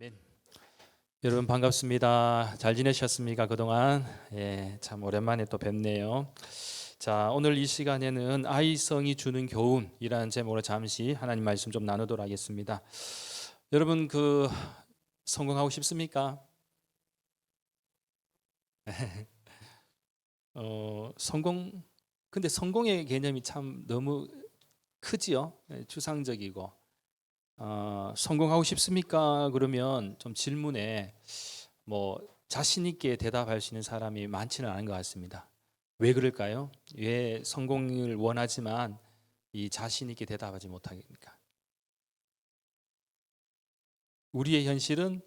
아멘. 여러분 반갑습니다. 잘 지내셨습니까? 그동안 참 오랜만에 또 뵙네요. 자, 오늘 이 시간에는 아이성이 주는 교훈이라는 제목으로 잠시 하나님 말씀 좀 나누도록 하겠습니다. 여러분 성공하고 싶습니까? 성공 근데 성공의 개념이 참 너무 크지요. 추상적이고 성공하고 싶습니까? 그러면 좀 질문에 뭐 자신 있게 대답할 수 있는 사람이 많지는 않은 것 같습니다. 왜 그럴까요? 왜 성공을 원하지만 이 자신 있게 대답하지 못하니까? 우리의 현실은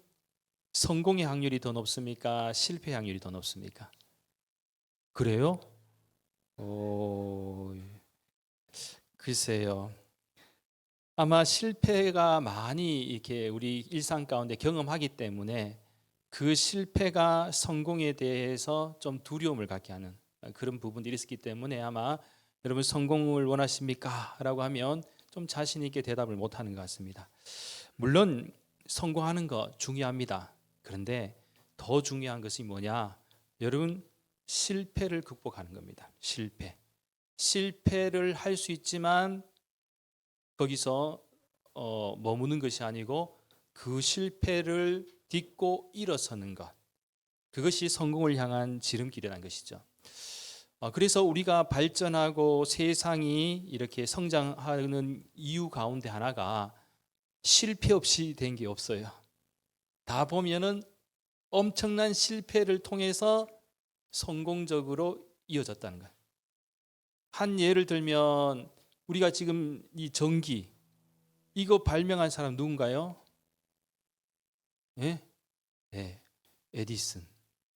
성공의 확률이 더 높습니까? 실패 확률이 더 높습니까? 그래요? 오, 글쎄요. 아마 실패가 많이 이렇게 우리 일상 가운데 경험하기 때문에 그 실패가 성공에 대해서 좀 두려움을 갖게 하는 그런 부분들이 있었기 때문에 아마 여러분 성공을 원하십니까? 라고 하면 좀 자신 있게 대답을 못하는 것 같습니다. 물론 성공하는 거 중요합니다. 그런데 더 중요한 것이 뭐냐? 여러분 실패를 극복하는 겁니다. 실패를 할 수 있지만 거기서 머무는 것이 아니고 그 실패를 딛고 일어서는 것, 그것이 성공을 향한 지름길이라는 것이죠. 그래서 우리가 발전하고 세상이 이렇게 성장하는 이유 가운데 하나가 실패 없이 된 게 없어요. 다 보면은 엄청난 실패를 통해서 성공적으로 이어졌다는 거예요. 한 예를 들면 우리가 지금 이 전기 이거 발명한 사람 누군가요? 예? 예. 에디슨.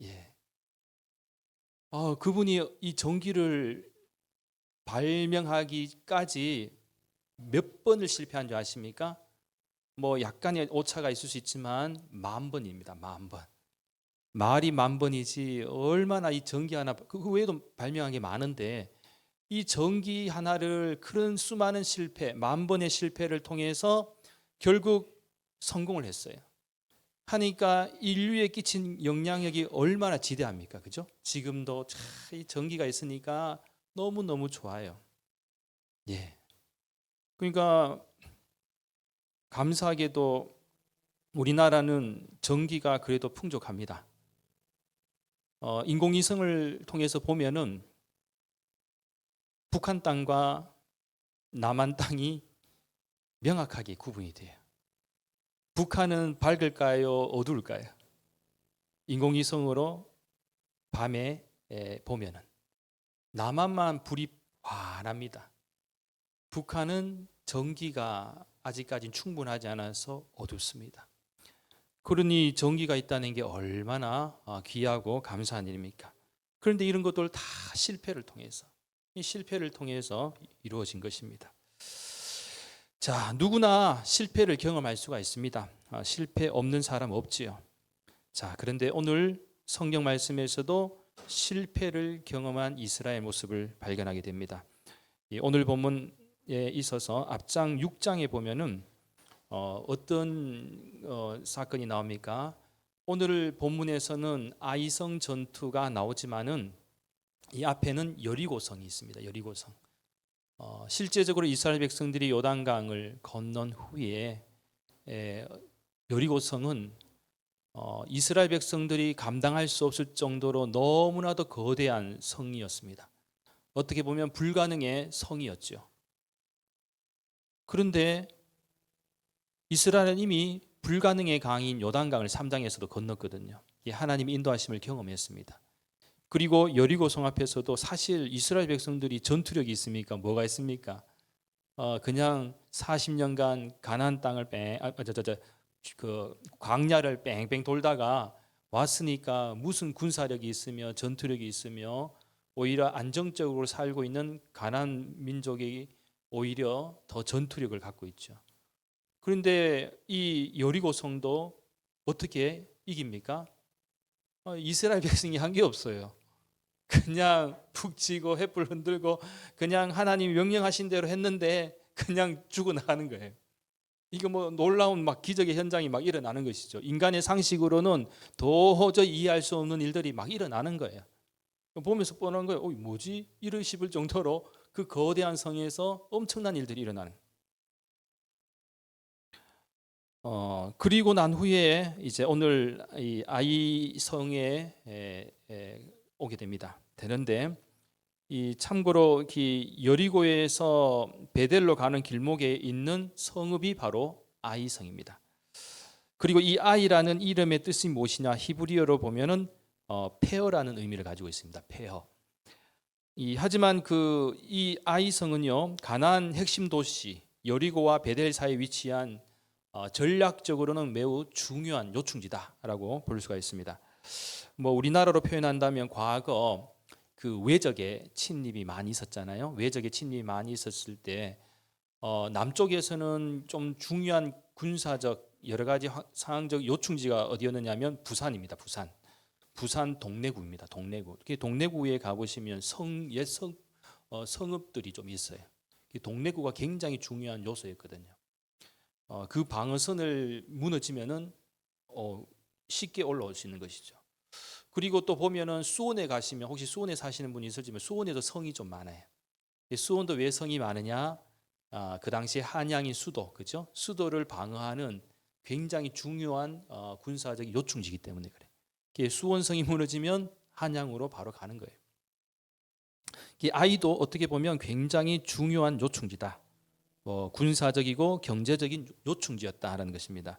예. 그분이 이 전기를 발명하기까지 몇 번을 실패한 줄 아십니까? 뭐 약간의 오차가 있을 수 있지만 10,000번입니다. 10,000번. 말이 10,000번이지 얼마나 이 전기 하나 그 외에도 발명한 게 많은데 이 전기 하나를 그런 수많은 실패, 10,000번의 실패를 통해서 결국 성공을 했어요. 하니까 인류에 끼친 영향력이 얼마나 지대합니까? 그죠? 지금도 이 전기가 있으니까 너무너무 좋아요. 예. 그러니까 감사하게도 우리나라는 전기가 그래도 풍족합니다. 인공위성을 통해서 보면은 북한 땅과 남한 땅이 명확하게 구분이 돼요. 북한은 밝을까요? 어두울까요? 인공위성으로 밤에 보면은 남한만 불이 환합니다. 북한은 전기가 아직까지 충분하지 않아서 어둡습니다. 그러니 전기가 있다는 게 얼마나 귀하고 감사한 일입니까? 그런데 이런 것들 다 실패를 통해서 이 실패를 통해서 이루어진 것입니다. 자, 누구나 실패를 경험할 수가 있습니다. 실패 없는 사람 없지요. 자, 그런데 오늘 성경 말씀에서도 실패를 경험한 이스라엘 모습을 발견하게 됩니다. 오늘 본문에 있어서 앞장 6장에 보면은 어떤 사건이 나옵니까? 오늘 본문에서는 아이성 전투가 나오지만은 이 앞에는 여리고성이 있습니다. 여리고성. 실제적으로 이스라엘 백성들이 요단강을 건넌 후에 여리고성은 이스라엘 백성들이 감당할 수 없을 정도로 너무나도 거대한 성이었습니다. 어떻게 보면 불가능의 성이었죠. 그런데 이스라엘은 이미 불가능의 강인 요단강을 3장에서도 건넜거든요. 하나님의 인도하심을 경험했습니다. 그리고 여리고 성 앞에서도 사실 이스라엘 백성들이 전투력이 있습니까? 뭐가 있습니까? 그냥 40년간 가나안 땅을 광야를 뺑뺑 돌다가 왔으니까 무슨 군사력이 있으며 전투력이 있으며 오히려 안정적으로 살고 있는 가나안 민족이 오히려 더 전투력을 갖고 있죠. 그런데 이 여리고 성도 어떻게 이깁니까? 이스라엘 백성이 한 게 없어요. 그냥 푹 찌고 횃불 흔들고 그냥 하나님 명령하신 대로 했는데 그냥 죽어나가는 거예요. 이게 뭐 놀라운 막 기적의 현장이 막 일어나는 것이죠. 인간의 상식으로는 도저히 이해할 수 없는 일들이 막 일어나는 거예요. 보면서 뻔한 거예요. 뭐지? 이러 싶을 정도로 그 거대한 성에서 엄청난 일들이 일어나는. 그리고 난 후에 이제 오늘 이 아이 성에 오게 됩니다. 되는데 이 참고로 이 여리고에서 베델로 가는 길목에 있는 성읍이 바로 아이 성입니다. 그리고 이 아이라는 이름의 뜻이 무엇이냐? 히브리어로 보면은 페어라는 의미를 가지고 있습니다. 페어. 하지만 이 아이 성은요, 가나안 핵심 도시 여리고와 베델 사이에 위치한 전략적으로는 매우 중요한 요충지다라고 볼 수가 있습니다. 뭐 우리나라로 표현한다면 과거 그 외적의 침입이 많이 있었잖아요. 외적의 침입이 많이 있었을 때 남쪽에서는 좀 중요한 군사적 여러 가지 상황적 요충지가 어디였느냐면 부산입니다. 부산 동래구입니다. 동래구. 동래구에 가보시면 성읍들이 좀 있어요. 동래구가 굉장히 중요한 요소였거든요. 그 방어선을 무너지면은 쉽게 올라올 수 있는 것이죠. 그리고 또 보면은 수원에 가시면 혹시 수원에 사시는 분이 있을지만 수원에도 성이 좀 많아요. 수원도 왜 성이 많으냐? 그 당시에 한양이 수도, 그죠? 수도를 방어하는 굉장히 중요한 군사적 요충지이기 때문에 그래. 수원성이 무너지면 한양으로 바로 가는 거예요. 아이도 어떻게 보면 굉장히 중요한 요충지다. 군사적이고 경제적인 요충지였다라는 것입니다.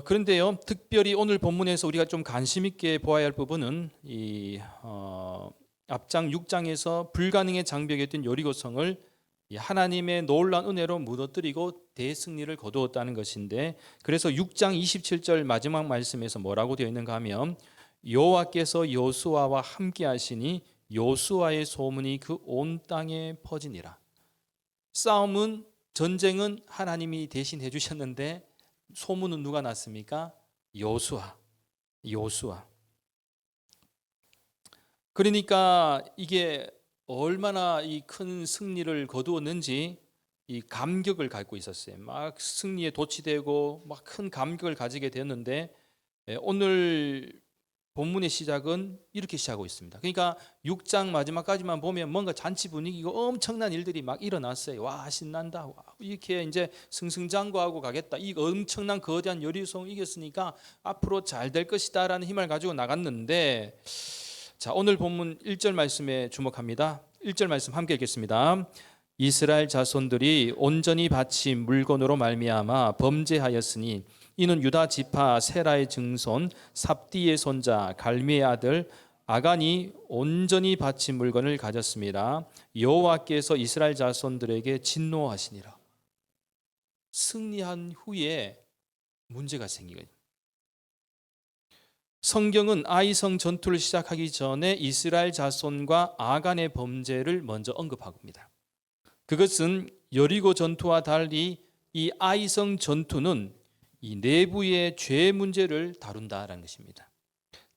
그런데요, 특별히 오늘 본문에서 우리가 좀 관심 있게 보아야 할 부분은 앞장 6장에서 불가능의 장벽이었던 여리고성을 하나님의 놀라운 은혜로 무너뜨리고 대승리를 거두었다는 것인데, 그래서 6장 27절 마지막 말씀에서 뭐라고 되어 있는가 하면 여호와께서 여호수아와 함께 하시니 여호수아의 소문이 그 온 땅에 퍼지니라. 싸움은, 전쟁은 하나님이 대신 해주셨는데 소문은 누가 났습니까? 여호수아. 그러니까 이게 얼마나 이 큰 승리를 거두었는지 이 감격을 갖고 있었어요. 막 승리에 도취되고 막 큰 감격을 가지게 되었는데, 오늘 본문의 시작은 이렇게 시작하고 있습니다. 그러니까 6장 마지막까지만 보면 뭔가 잔치 분위기고 엄청난 일들이 막 일어났어요. 와, 신난다. 와, 이렇게 이제 승승장구하고 가겠다. 이 엄청난 거대한 여리고성 이겼으니까 앞으로 잘 될 것이다라는 힘을 가지고 나갔는데, 자, 오늘 본문 1절 말씀에 주목합니다. 1절 말씀 함께 읽겠습니다. 이스라엘 자손들이 온전히 바친 물건으로 말미암아 범죄하였으니 이는 유다 지파 세라의 증손 삽디의 손자 갈미의 아들 아간이 온전히 바친 물건을 가졌습니다. 여호와께서 이스라엘 자손들에게 진노하시니라. 승리한 후에 문제가 생기거든요. 성경은 아이성 전투를 시작하기 전에 이스라엘 자손과 아간의 범죄를 먼저 언급합니다. 그것은 여리고 전투와 달리 이 아이성 전투는 이 내부의 죄 문제를 다룬다라는 것입니다.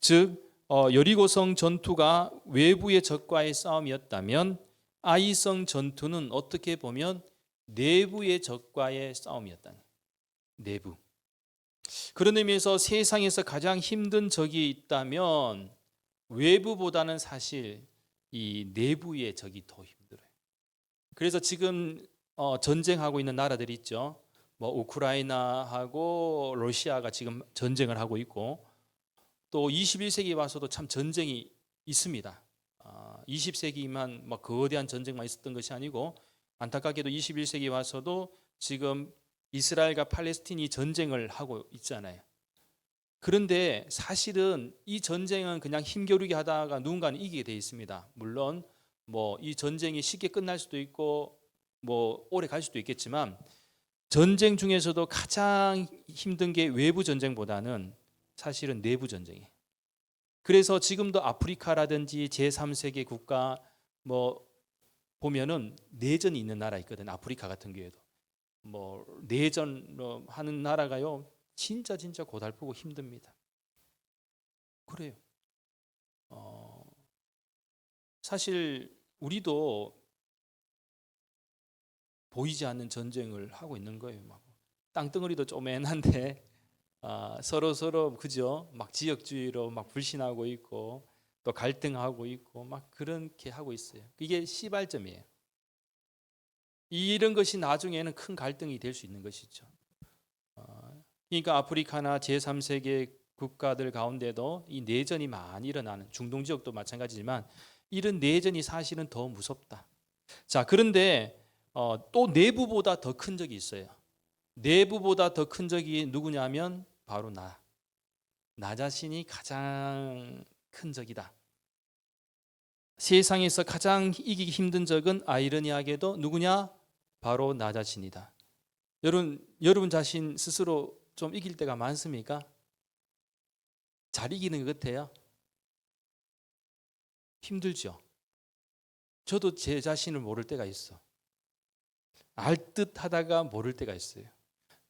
즉 여리고성 전투가 외부의 적과의 싸움이었다면 아이성 전투는 어떻게 보면 내부의 적과의 싸움이었다는 거예요. 내부. 그런 의미에서 세상에서 가장 힘든 적이 있다면 외부보다는 사실 이 내부의 적이 더 힘들어요. 그래서 지금 전쟁하고 있는 나라들이 있죠. 뭐 우크라이나하고 러시아가 지금 전쟁을 하고 있고, 또 21세기 와서도 참 전쟁이 있습니다. 20세기만 막 거대한 전쟁만 있었던 것이 아니고 안타깝게도 21세기 와서도 지금 이스라엘과 팔레스틴이 전쟁을 하고 있잖아요. 그런데 사실은 이 전쟁은 그냥 힘겨루기 하다가 누군가는 이기게 돼 있습니다. 물론 뭐 이 전쟁이 쉽게 끝날 수도 있고 뭐 오래 갈 수도 있겠지만, 전쟁 중에서도 가장 힘든 게 외부 전쟁보다는 사실은 내부 전쟁이에요. 그래서 지금도 아프리카라든지 제3세계 국가 뭐 보면은 내전이 있는 나라 있거든. 아프리카 같은 경우에도 뭐 내전 하는 나라가요 진짜 고달프고 힘듭니다. 그래요. 사실 우리도 보이지 않는 전쟁을 하고 있는 거예요. 막 땅덩어리도 쪼맨한데 서로 그죠? 막 지역주의로 막 불신하고 있고 또 갈등하고 있고 막 그렇게 하고 있어요. 이게 시발점이에요. 이런 것이 나중에는 큰 갈등이 될 수 있는 것이죠. 그러니까 아프리카나 제3세계 국가들 가운데도 이 내전이 많이 일어나는, 중동 지역도 마찬가지지만 이런 내전이 사실은 더 무섭다. 자, 그런데 또 내부보다 더 큰 적이 있어요. 내부보다 더 큰 적이 누구냐면 바로 나 자신이 가장 큰 적이다. 세상에서 가장 이기기 힘든 적은 아이러니하게도 누구냐? 바로 나 자신이다. 여러분 자신 스스로 좀 이길 때가 많습니까? 잘 이기는 것 같아요? 힘들죠. 저도 제 자신을 모를 때가 있어. 알 듯 하다가 모를 때가 있어요.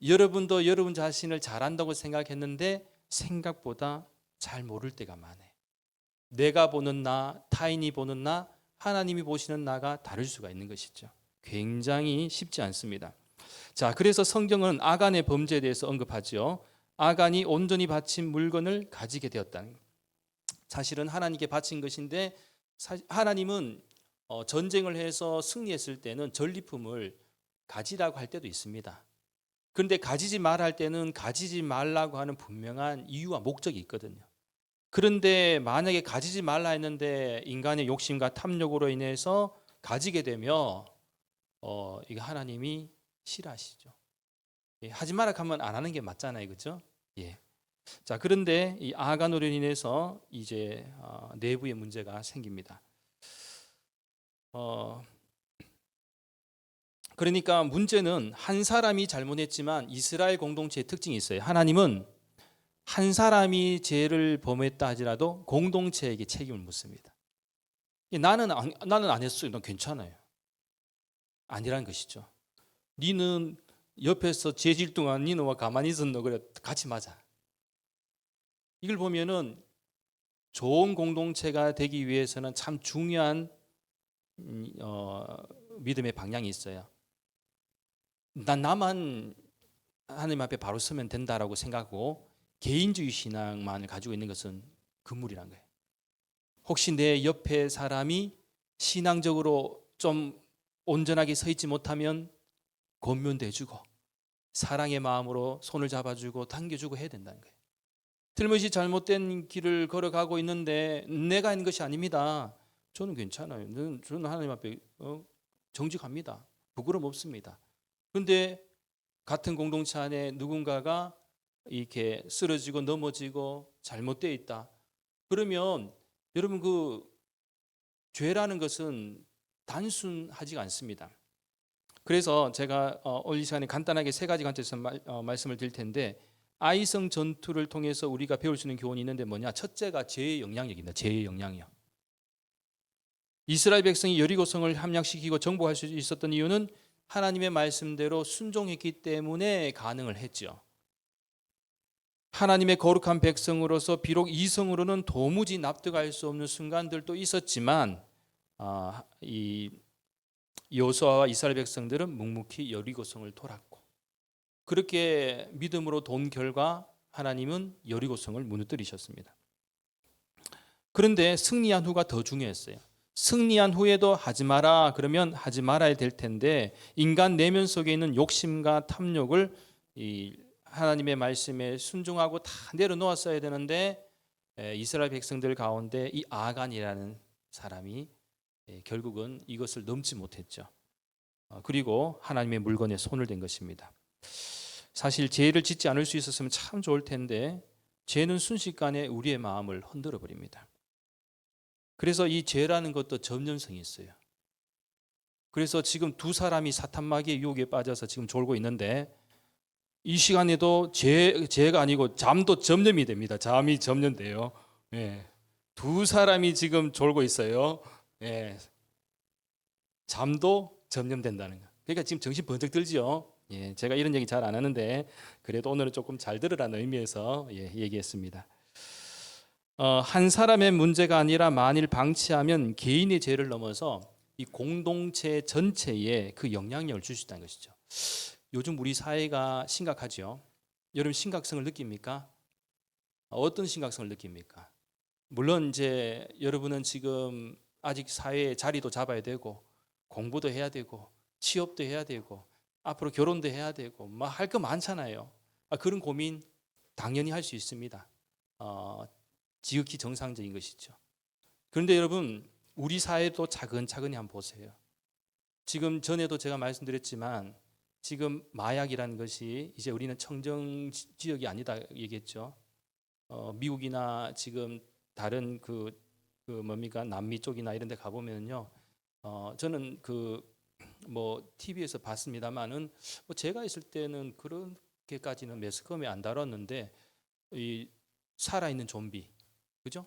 여러분도 여러분 자신을 잘한다고 생각했는데 생각보다 잘 모를 때가 많아요. 내가 보는 나, 타인이 보는 나, 하나님이 보시는 나가 다를 수가 있는 것이죠. 굉장히 쉽지 않습니다. 자, 그래서 성경은 아간의 범죄에 대해서 언급하죠. 아간이 온전히 바친 물건을 가지게 되었다는 것. 사실은 하나님께 바친 것인데 하나님은 전쟁을 해서 승리했을 때는 전리품을 가지라고 할 때도 있습니다. 그런데 가지지 말라 할 때는 가지지 말라고 하는 분명한 이유와 목적이 있거든요. 그런데 만약에 가지지 말라 했는데 인간의 욕심과 탐욕으로 인해서 가지게 되면 이거 하나님이 싫어하시죠. 예, 하지 마라 하면 안 하는 게 맞잖아요, 그렇죠? 예. 자, 그런데 이 아간으로 인해서 이제 내부의 문제가 생깁니다. 그러니까 문제는 한 사람이 잘못했지만 이스라엘 공동체의 특징이 있어요. 하나님은 한 사람이 죄를 범했다 하더라도 공동체에게 책임을 묻습니다. 나는 안 했어요. 넌 괜찮아요. 아니란 것이죠. 니는 옆에서 죄질 동안 니는 가만히 있었노 그래 같이 맞아. 이걸 보면은 좋은 공동체가 되기 위해서는 참 중요한 믿음의 방향이 있어요. 나만 하나님 앞에 바로 서면 된다라고 생각하고 개인주의 신앙만을 가지고 있는 것은 금물이란 거예요. 혹시 내 옆에 사람이 신앙적으로 좀 온전하게 서 있지 못하면 권면도 해주고 사랑의 마음으로 손을 잡아주고 당겨주고 해야 된다는 거예요. 틀림없이 잘못된 길을 걸어가고 있는데 내가 하는 것이 아닙니다. 저는 괜찮아요. 저는 하나님 앞에 정직합니다. 부끄럼 없습니다. 그런데 같은 공동체 안에 누군가가 이렇게 쓰러지고 넘어지고 잘못되어 있다. 그러면 여러분 그 죄라는 것은 단순하지가 않습니다. 그래서 제가 오늘 이 시간에 간단하게 세 가지 관점에서 말씀을 드릴 텐데 아이성 전투를 통해서 우리가 배울 수 있는 교훈이 있는데 뭐냐? 첫째가 죄의 영향력입니다. 죄의 영향력. 이스라엘 백성이 여리고성을 함락시키고 정복할 수 있었던 이유는 하나님의 말씀대로 순종했기 때문에 가능을 했죠. 하나님의 거룩한 백성으로서 비록 이성으로는 도무지 납득할 수 없는 순간들도 있었지만 이 여호수아와 이스라엘 백성들은 묵묵히 여리고성을 돌았고 그렇게 믿음으로 돈 결과 하나님은 여리고성을 무너뜨리셨습니다. 그런데 승리한 후가 더 중요했어요. 승리한 후에도 하지 마라 그러면 하지 말아야 될 텐데 인간 내면 속에 있는 욕심과 탐욕을 하나님의 말씀에 순종하고 다 내려놓았어야 되는데 이스라엘 백성들 가운데 이 아간이라는 사람이 결국은 이것을 넘지 못했죠. 그리고 하나님의 물건에 손을 댄 것입니다. 사실 죄를 짓지 않을 수 있었으면 참 좋을 텐데 죄는 순식간에 우리의 마음을 흔들어 버립니다. 그래서 이 죄라는 것도 점점성이 있어요. 그래서 지금 두 사람이 사탄마귀의 유혹에 빠져서 지금 졸고 있는데 이 시간에도 죄가 아니고 잠도 점점이 됩니다. 잠이 점점 돼요. 예. 두 사람이 지금 졸고 있어요. 예. 잠도 점점 된다는 거. 그러니까 지금 정신 번쩍 들지요. 예. 제가 이런 얘기 잘 안 하는데 그래도 오늘은 조금 잘 들으라는 의미에서 얘기했습니다. 한 사람의 문제가 아니라 만일 방치하면 개인의 죄를 넘어서 이 공동체 전체에 그 영향력을 줄 수 있다는 것이죠. 요즘 우리 사회가 심각하죠. 여러분 심각성을 느낍니까? 어떤 심각성을 느낍니까? 물론 이제 여러분은 지금 아직 사회에 자리도 잡아야 되고 공부도 해야 되고 취업도 해야 되고 앞으로 결혼도 해야 되고 막 할 거 많잖아요. 그런 고민 당연히 할 수 있습니다. 지극히 정상적인 것이죠. 그런데 여러분 우리 사회도 차근차근히 한번 보세요. 지금 전에도 제가 말씀드렸지만 지금 마약이라는 것이 이제 우리는 청정 지역이 아니다 얘기했죠. 미국이나 지금 다른 뭡니까 남미 쪽이나 이런 데 가보면요. 저는 TV에서 봤습니다만은 제가 있을 때는 그렇게까지는 매스컴에 안 다뤘는데 이 살아있는 좀비, 그죠?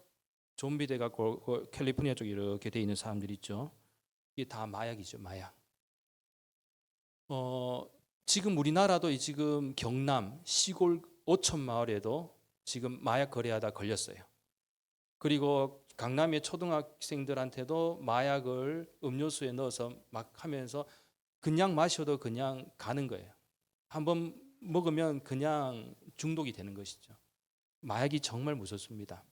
좀비 돼갖고 캘리포니아 쪽에 이렇게 돼 있는 사람들 있죠. 이게 다 마약이죠, 마약. 지금 우리나라도 지금 경남 시골 어촌 마을에도 지금 마약 거래하다 걸렸어요. 그리고 강남의 초등학생들한테도 마약을 음료수에 넣어서 막 하면서 그냥 마셔도 그냥 가는 거예요. 한번 먹으면 그냥 중독이 되는 것이죠. 마약이 정말 무섭습니다.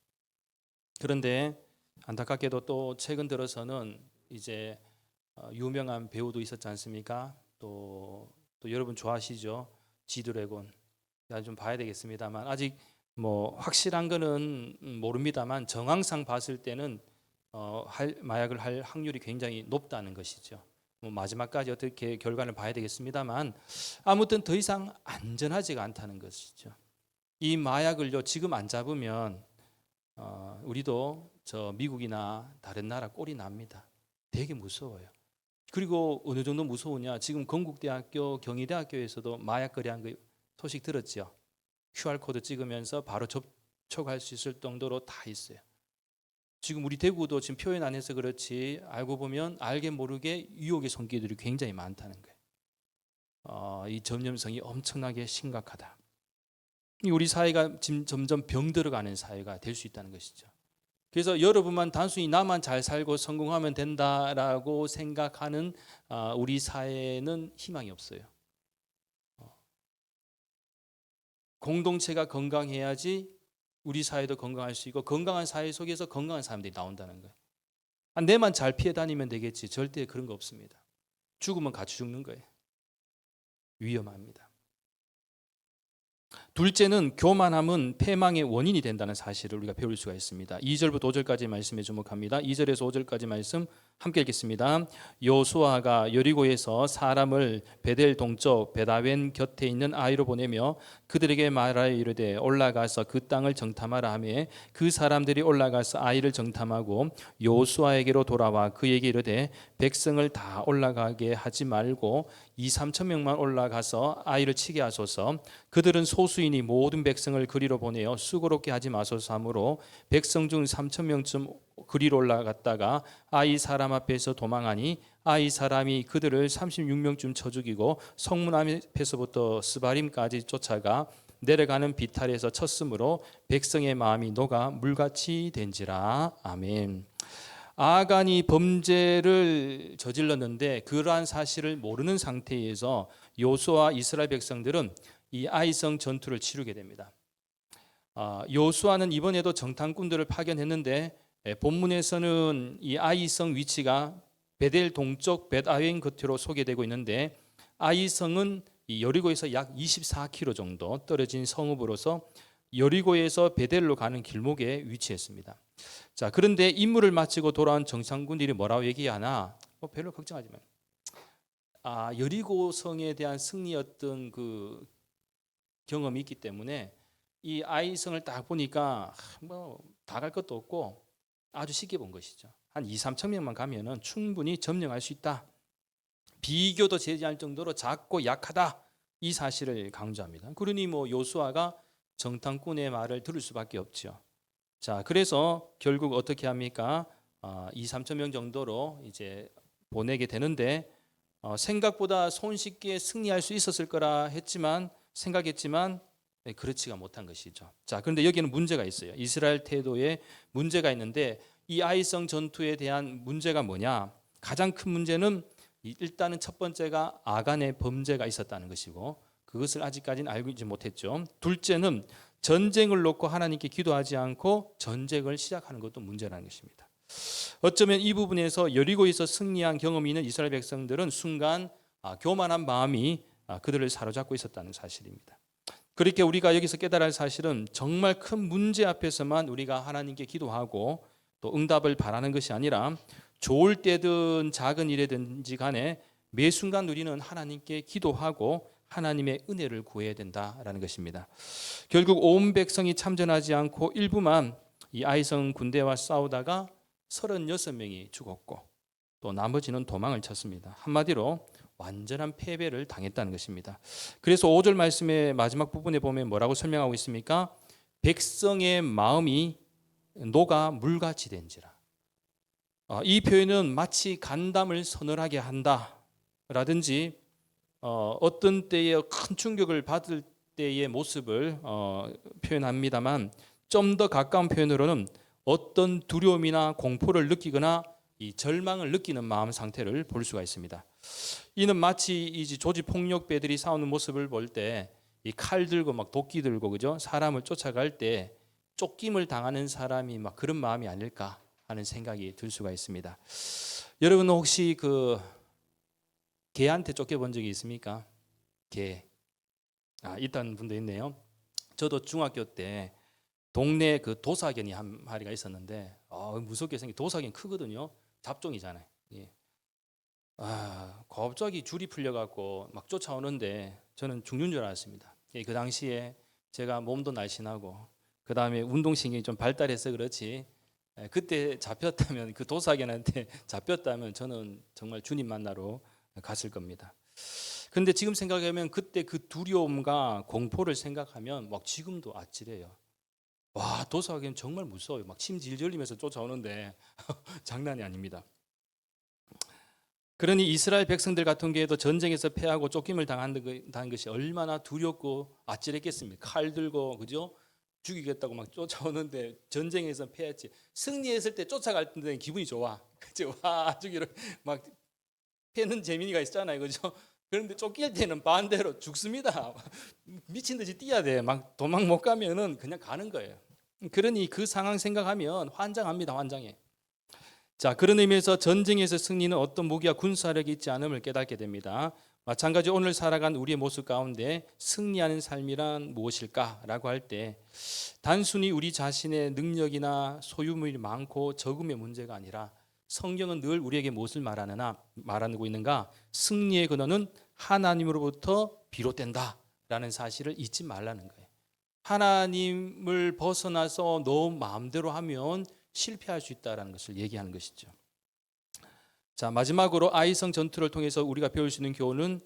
그런데 안타깝게도 또 최근 들어서는 이제 유명한 배우도 있었지 않습니까? 또 여러분 좋아하시죠? 지드래곤. 좀 봐야 되겠습니다만 아직 확실한 거는 모릅니다만 정황상 봤을 때는 마약을 할 확률이 굉장히 높다는 것이죠. 마지막까지 어떻게 결과를 봐야 되겠습니다만 아무튼 더 이상 안전하지가 않다는 것이죠. 이 마약을요 지금 안 잡으면 우리도 저 미국이나 다른 나라 꼴이 납니다. 되게 무서워요. 그리고 어느 정도 무서우냐? 지금 건국대학교, 경희대학교에서도 마약 거래한 그 소식 들었죠? QR코드 찍으면서 바로 접촉할 수 있을 정도로 다 있어요. 지금 우리 대구도 지금 표현 안 해서 그렇지 알고 보면 알게 모르게 유혹의 손길들이 굉장히 많다는 거예요. 이 전염성이 엄청나게 심각하다. 우리 사회가 지금 점점 병들어가는 사회가 될 수 있다는 것이죠. 그래서 여러분만 단순히 나만 잘 살고 성공하면 된다라고 생각하는 우리 사회는 희망이 없어요. 공동체가 건강해야지 우리 사회도 건강할 수 있고 건강한 사회 속에서 건강한 사람들이 나온다는 거예요. 내만 잘 피해 다니면 되겠지. 절대 그런 거 없습니다. 죽으면 같이 죽는 거예요. 위험합니다. 둘째는 교만함은 패망의 원인이 된다는 사실을 우리가 배울 수가 있습니다. 2절부터 5절까지 말씀에 주목합니다. 2절에서 5절까지 말씀 함께 읽겠습니다. 여호수아가 여리고에서 사람을 베델 동쪽 베다웬 곁에 있는 아이로 보내며 그들에게 말하여 이르되 올라가서 그 땅을 정탐하라 하매 그 사람들이 올라가서 아이를 정탐하고 여호수아에게로 돌아와 그에게 이르되 백성을 다 올라가게 하지 말고 2-3천 명만 올라가서 아이를 치게 하소서. 그들은 소수이니 모든 백성을 그리로 보내어 수고롭게 하지 마소서 하므로 백성 중 3천 명쯤 그리로 올라갔다가 아이 사람 앞에서 도망하니 아이 사람이 그들을 36명쯤 쳐 죽이고 성문 앞에서부터 스바림까지 쫓아가 내려가는 비탈에서 쳤으므로 백성의 마음이 녹아 물같이 된지라. 아멘. 아간이 범죄를 저질렀는데 그러한 사실을 모르는 상태에서 여호수아와 이스라엘 백성들은 이 아이성 전투를 치르게 됩니다. 여호수아는 이번에도 정탐꾼들을 파견했는데 본문에서는 이 아이성 위치가 베델 동쪽 벳아웬 겉으로 소개되고 있는데 아이성은 이 여리고에서 약 24km 정도 떨어진 성읍으로서 여리고에서 베델로 가는 길목에 위치했습니다. 자, 그런데 임무를 마치고 돌아온 정탐꾼들이 뭐라고 얘기하나? 별로 걱정하지 마요. 여리고성에 대한 승리였던 그 경험이 있기 때문에 이 아이성을 딱 보니까 다 갈 것도 없고 아주 쉽게 본 것이죠. 한 2-3천 명만 가면은 충분히 점령할 수 있다. 비교도 되지 않을 정도로 작고 약하다. 이 사실을 강조합니다. 그러니 여호수아가 정탐꾼의 말을 들을 수밖에 없죠. 자, 그래서 결국 어떻게 합니까? 2-3천 명 정도로 이제 보내게 되는데 생각보다 손쉽게 승리할 수 있었을 거라 생각했지만 그렇지가 못한 것이죠. 자, 그런데 여기는 문제가 있어요. 이스라엘 태도에 문제가 있는데 이 아이성 전투에 대한 문제가 뭐냐? 가장 큰 문제는 일단은 첫 번째가 아간의 범죄가 있었다는 것이고 그것을 아직까지는 알고 있지 못했죠. 둘째는 전쟁을 놓고 하나님께 기도하지 않고 전쟁을 시작하는 것도 문제라는 것입니다. 어쩌면 이 부분에서 여리고에서 승리한 경험이 있는 이스라엘 백성들은 순간 교만한 마음이 그들을 사로잡고 있었다는 사실입니다. 그렇게 우리가 여기서 깨달을 사실은 정말 큰 문제 앞에서만 우리가 하나님께 기도하고 또 응답을 바라는 것이 아니라 좋을 때든 작은 일이든지 간에 매 순간 우리는 하나님께 기도하고 하나님의 은혜를 구해야 된다라는 것입니다. 결국 온 백성이 참전하지 않고 일부만 이 아이성 군대와 싸우다가 36명이 죽었고 또 나머지는 도망을 쳤습니다. 한마디로 완전한 패배를 당했다는 것입니다. 그래서 5절 말씀의 마지막 부분에 보면 뭐라고 설명하고 있습니까? 백성의 마음이 녹아 물같이 된지라. 이 표현은 마치 간담을 서늘하게 한다라든지 어떤 때에 큰 충격을 받을 때의 모습을 표현합니다만 좀 더 가까운 표현으로는 어떤 두려움이나 공포를 느끼거나 이 절망을 느끼는 마음 상태를 볼 수가 있습니다. 이는 마치 이제 조지 폭력배들이 싸우는 모습을 볼 때 이 칼 들고 막 도끼 들고 그죠? 사람을 쫓아갈 때 쫓김을 당하는 사람이 막 그런 마음이 아닐까 하는 생각이 들 수가 있습니다. 여러분 혹시 그 개한테 쫓겨본 적이 있습니까? 개. 있다는 분도 있네요. 저도 중학교 때 동네 그 도사견이 한 마리가 있었는데 무섭게 생긴 도사견 크거든요. 잡종이잖아요. 예. 갑자기 줄이 풀려갖고 막 쫓아오는데 저는 죽는 줄 알았습니다. 그 당시에 제가 몸도 날씬하고 그 다음에 운동신경이 좀 발달해서 그렇지 그때 잡혔다면 그 도사견한테 잡혔다면 저는 정말 주님 만나러 갔을 겁니다. 그런데 지금 생각하면 그때 그 두려움과 공포를 생각하면 막 지금도 아찔해요. 와, 도사견 정말 무서워요. 막 침 질질 흘리면서 쫓아오는데 장난이 아닙니다. 그러니 이스라엘 백성들 같은 경우에도 전쟁에서 패하고 쫓김을 당한 것이 얼마나 두렵고 아찔했겠습니까? 칼 들고 그죠? 죽이겠다고 막 쫓아오는데 전쟁에서 패했지. 승리했을 때 쫓아갈 때 기분이 좋아. 그죠? 와, 죽이러 막 패는 재미가 있잖아요. 그죠? 그런데 쫓길 때는 반대로 죽습니다. 미친 듯이 뛰어야 돼. 막 도망 못 가면은 그냥 가는 거예요. 그러니 그 상황 생각하면 환장합니다. 환장해. 자, 그런 의미에서 전쟁에서 승리는 어떤 무기와 군사력이 있지 않음을 깨닫게 됩니다. 마찬가지 오늘 살아간 우리의 모습 가운데 승리하는 삶이란 무엇일까라고 할 때 단순히 우리 자신의 능력이나 소유물이 많고 적음의 문제가 아니라 성경은 늘 우리에게 무엇을 말하고 있는가? 승리의 근원은 하나님으로부터 비롯된다라는 사실을 잊지 말라는 거예요. 하나님을 벗어나서 너 마음대로 하면 실패할 수 있다는 것을 얘기하는 것이죠. 자, 마지막으로 아이성 전투를 통해서 우리가 배울 수 있는 교훈은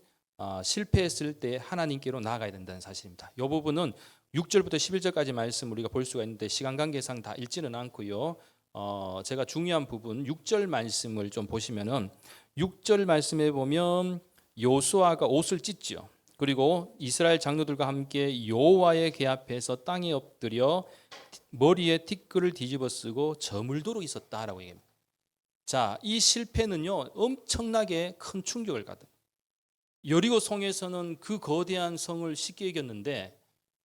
실패했을 때 하나님께로 나아가야 된다는 사실입니다. 이 부분은 6절부터 11절까지 말씀 우리가 볼 수가 있는데 시간 관계상 다 읽지는 않고요. 제가 중요한 부분 6절 말씀을 좀 보시면은 6절 말씀에 보면 요수아가 옷을 찢죠. 그리고 이스라엘 장로들과 함께 여호와의 궤 앞에서 땅에 엎드려 머리에 티끌을 뒤집어 쓰고 저물도록 있었다라고 얘기합니다. 자, 이 실패는요 엄청나게 큰 충격을 받아요. 여리고 성에서는 그 거대한 성을 쉽게 이겼는데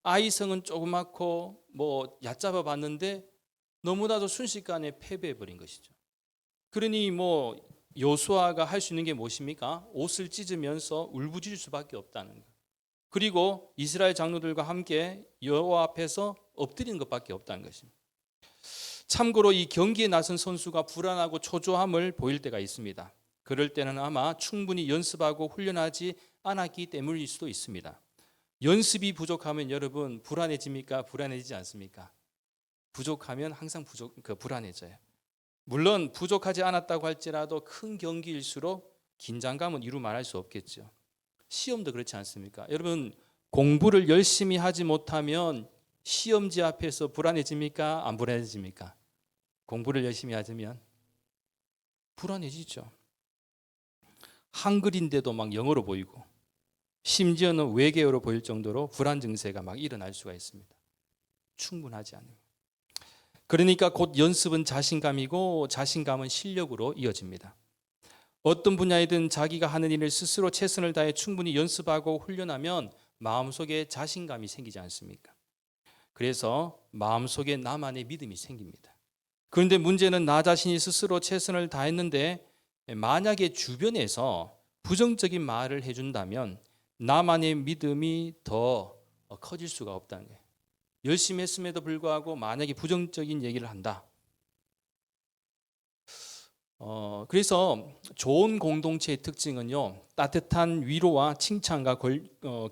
아이성은 조그맣고 뭐 얕잡아 봤는데 너무나도 순식간에 패배해 버린 것이죠. 그러니 뭐 여호수아가 할 수 있는 게 무엇입니까? 옷을 찢으면서 울부짖을 수밖에 없다는 것. 그리고 이스라엘 장로들과 함께 여호와 앞에서 엎드리는 것밖에 없다는 것입니다. 참고로 이 경기에 나선 선수가 불안하고 초조함을 보일 때가 있습니다. 그럴 때는 아마 충분히 연습하고 훈련하지 않았기 때문일 수도 있습니다. 연습이 부족하면 여러분 불안해집니까? 불안해지지 않습니까? 부족하면 항상 불안해져요. 물론 부족하지 않았다고 할지라도 큰 경기일수록 긴장감은 이루 말할 수 없겠죠. 시험도 그렇지 않습니까? 여러분 공부를 열심히 하지 못하면 시험지 앞에서 불안해집니까? 안 불안해집니까? 공부를 열심히 하면 불안해지죠. 한글인데도 막 영어로 보이고 심지어는 외계어로 보일 정도로 불안 증세가 막 일어날 수가 있습니다. 충분하지 않아요. 그러니까 곧 연습은 자신감이고 자신감은 실력으로 이어집니다. 어떤 분야이든 자기가 하는 일을 스스로 최선을 다해 충분히 연습하고 훈련하면 마음속에 자신감이 생기지 않습니까? 그래서 마음속에 나만의 믿음이 생깁니다. 그런데 문제는 나 자신이 스스로 최선을 다했는데 만약에 주변에서 부정적인 말을 해준다면 나만의 믿음이 더 커질 수가 없다는 거예요. 열심히 했음에도 불구하고 만약에 부정적인 얘기를 한다. 그래서 좋은 공동체의 특징은요, 따뜻한 위로와 칭찬과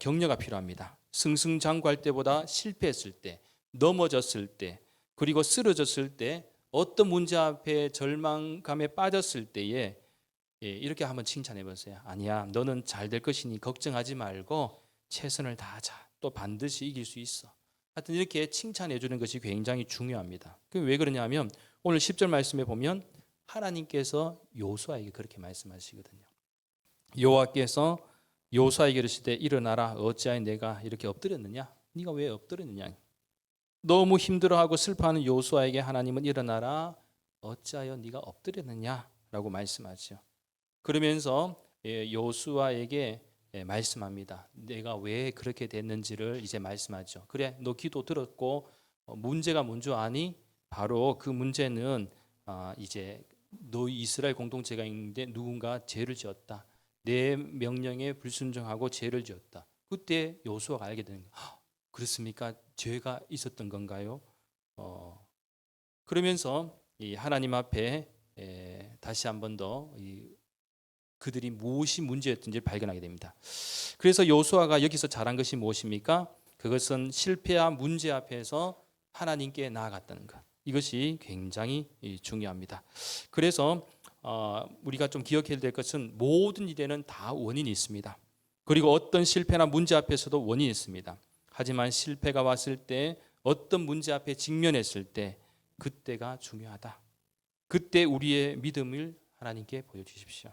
격려가 필요합니다. 승승장구할 때보다 실패했을 때, 넘어졌을 때, 그리고 쓰러졌을 때, 어떤 문제 앞에 절망감에 빠졌을 때에 이렇게 한번 칭찬해 보세요. 아니야, 너는 잘 될 것이니 걱정하지 말고 최선을 다하자. 또 반드시 이길 수 있어. 하여튼 이렇게 칭찬해 주는 것이 굉장히 중요합니다. 왜 그러냐면 오늘 10절 말씀에 보면 하나님께서 요수아에게 그렇게 말씀하시거든요. 여호와께서 요수아에게 이르시되 일어나라, 어찌하여 내가 이렇게 엎드렸느냐? 네가 왜 엎드렸느냐? 너무 힘들어하고 슬퍼하는 요수아에게 하나님은 일어나라, 어찌하여 네가 엎드렸느냐라고 말씀하죠. 그러면서 요수아에게 말씀합니다. 내가 왜 그렇게 됐는지를 이제 말씀하죠. 그래, 너 기도 들었고 문제가 뭔지 아니? 바로 그 문제는 이제 너 이스라엘 공동체가 있는데 누군가 죄를 지었다. 내 명령에 불순종하고 죄를 지었다. 그때 요수아가 알게 되는 거예요. 그렇습니까? 죄가 있었던 건가요? 그러면서 이 하나님 앞에 다시 한 번 더 그들이 무엇이 문제였던지를 발견하게 됩니다. 그래서 요수아가 여기서 잘한 것이 무엇입니까? 그것은 실패와 문제 앞에서 하나님께 나아갔다는 것. 이것이 굉장히 중요합니다. 그래서 우리가 좀 기억해야 될 것은 모든 일에는 다 원인이 있습니다. 그리고 어떤 실패나 문제 앞에서도 원인이 있습니다. 하지만 실패가 왔을 때, 어떤 문제 앞에 직면했을 때, 그때가 중요하다. 그때 우리의 믿음을 하나님께 보여주십시오.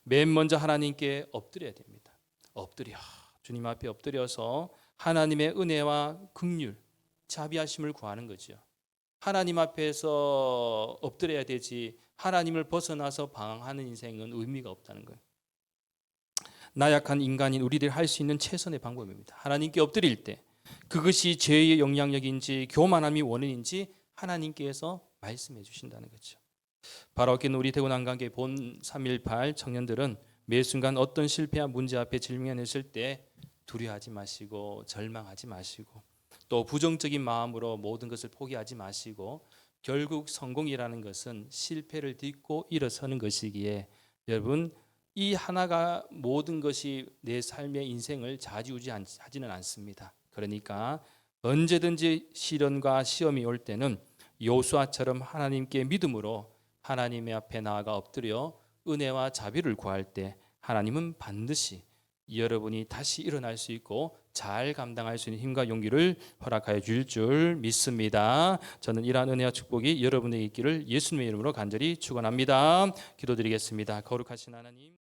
맨 먼저 하나님께 엎드려야 됩니다. 엎드려, 주님 앞에 엎드려서 하나님의 은혜와 긍휼, 자비하심을 구하는 거죠. 하나님 앞에서 엎드려야 되지, 하나님을 벗어나서 방황하는 인생은 의미가 없다는 거예요. 나약한 인간인 우리들이 할 수 있는 최선의 방법입니다. 하나님께 엎드릴 때 그것이 죄의 영향력인지 교만함이 원인인지 하나님께서 말씀해 주신다는 거죠. 바로 우리 대구 난강교회 본 318 청년들은 매 순간 어떤 실패와 문제 앞에 직면했을 때 두려워하지 마시고 절망하지 마시고 또 부정적인 마음으로 모든 것을 포기하지 마시고 결국 성공이라는 것은 실패를 딛고 일어서는 것이기에 여러분, 이 하나가 모든 것이 내 삶의 인생을 좌지우지하지는 않습니다. 그러니까 언제든지 시련과 시험이 올 때는 요수아처럼 하나님께 믿음으로 하나님의 앞에 나아가 엎드려 은혜와 자비를 구할 때 하나님은 반드시 여러분이 다시 일어날 수 있고 잘 감당할 수 있는 힘과 용기를 허락하여 줄 줄 믿습니다. 저는 이러한 은혜와 축복이 여러분에게 있기를 예수님의 이름으로 간절히 축원합니다. 기도드리겠습니다. 거룩하신 하나님,